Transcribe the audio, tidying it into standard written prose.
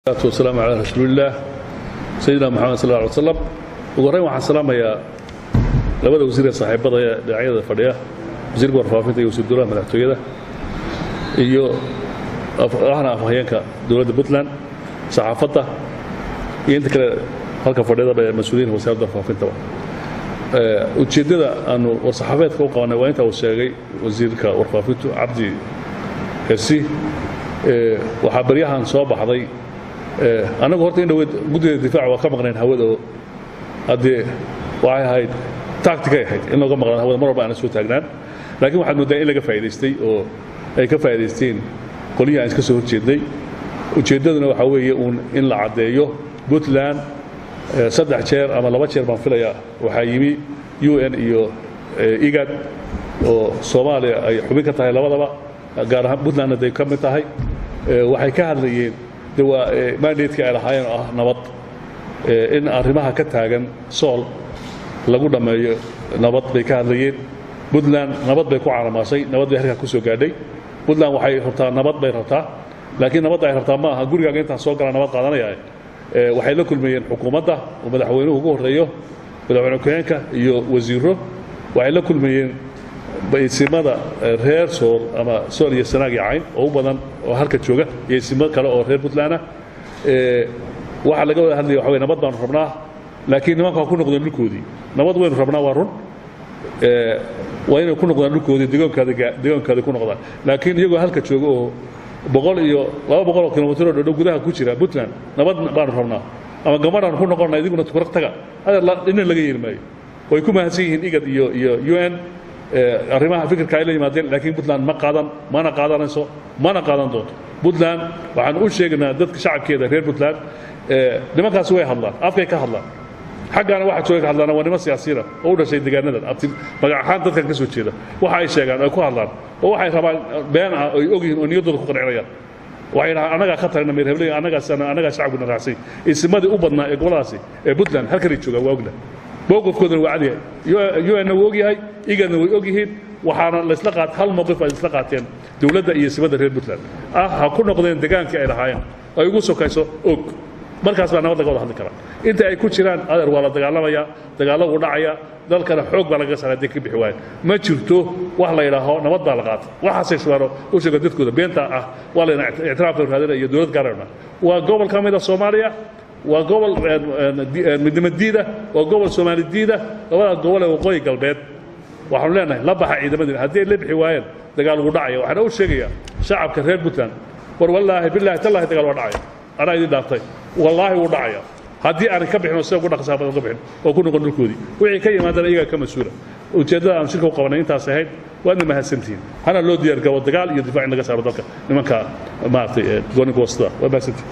والسلام على رسول الله سيدنا محمد صلى الله عليه وسلم وقرأي waxaan salaamayaa labada wasiir ee saaxiibada dhinacyada fadhiya wasiirka warfaafinta iyo wasiirka madaxtooyada iyo afhayeenka dawladda Puntland saxaafadda iyo inta kale halka fadhida mas'uuliyiin wasaaradda warfaafinta ujeedada aanu saxaafadka u qabanay waa inta uu sheegay wasiirka warfaafintu Cabdi Hersi waxa baryahan soo baxday anagu horta in dhaweed guddiga difaaca waa ka maqneen hawada hadii waxay ahayd tactic ay ahayd in laga maqnaan hawada mar walba aan soo taagnaan laakiin waxaad moodaa in laga faa'iideystay oo ay ka faa'iideysteen qoliyaha iska soo horjeeday ujeedaduna waxa weeye in la cadeeyo Puntland saddex jeer ama laba jeer baan filayaa waxa yimi UN iyo IGAD oo Soomaaliya ay xubin ka tahay labadaba gaar ahaan Puntland ay ka mid tahay waxay ka hadlayeen mandateska ay lahaayeen oo ah nabad in arrimaha ka taagan sool lagu dhameeyo nabad bay ka hadlayeen Puntland nabad bay ku calaamaasay nabad bay halka ku soo gaadhay Puntland waxay rabtaa nabad bay rabtaa laakiin nabad ay rabtaa ma aha gurigaaga inta soo gala nabad qaadanaya waxay la kulmayeen xukuumadda oo madaxweynuhu ugu horeeyo madaxweynaha iyo wasiiro waxay la kulmayeen baysimada reer sool ama sool iyo sanaag iyo cayn oo badan oo halka jooga iyo isimo kale oo reer Puntland waxa laga wada hadlay waxa weey nabad baan rabnaa laakiin nimanka ku noqdeen dhulkoodii nabad weyn rabnaa waa run waa inay ku noqdaan dhulkoodii deegaankaada ku noqdaan laakiin iyagoo halka jooga oo 100 iyo 200 kilomitir oo dhow gudaha ku jira Puntland nabad baan rabnaa ama gamadhan ku noqonay idiguna tukraq taga hada in laga yeermaayo way ku mahadsan yihiin IGAD iyo UN arrimaha fikirka ay la yimaadeen laakiin Puntland ma qaadan doonto Puntland waxaan u sheegnaa dadka shacabkeeda reer Puntland nimankaas way hadlaan afkay ka hadlaan xaqana waxa jooga hadlaan waa niman siyaasiyiin oo u dhashay deegaanadan magac ahaan dadka ka soo jeeda waxa ay sheegaan ay ku hadlaan oo waxay rabaan been ah oo ogyihiin oo niyadooda ku qancinayaan waxay anaga khatarna meel heblay anaga shacabku raacay ismadii u badnaa ee gobolkaasi ee Puntland halkan ay joogaan waa ogna موقفكودنا وعدي UN ووجي هاي إيجادنا ووجيه وحنا لسلقات هل موقف لسلقاتين دولة يسمى رير بوتلاند هكون قضين دجان كأي هاين أو يقولوا كيسو أوك مركز بنا وضع قضاء هذا الكلام أنت أي كوتشيران هذا ولا دجالة ودعيا ذل كان حوق بلغة على ذيك بحوار ما شرطه وحلا يراها نمط بلغات وحاسس وارو وش قدرت كذا بينتا ولا اعتراف هذا يدور قررنا وقبل كاميرا الصومالية وقبل مديدة وقبل سومالي الديدة وقبل وقوي قلبات وحنا لبح عيد مدينة هذه اللي بحوار دجال ودعية وحنا أول شيء شعب كثير بوتلاند والله بالله تالله دجال ودعية أنا يدي داطي والله ودعية هذه أنا كبحنا وسوي قلنا خسابة كبحنا وكنا قلنا الكودي وعي كي ما دري كم مسؤولة وجدنا أمسكه قوانين تاسهين وأنا ما هسنتين أنا لو ديار قوة دجال يدفع عندنا خسابة ذلك لما كان ما أعطي قوانين وسطا وبسنتين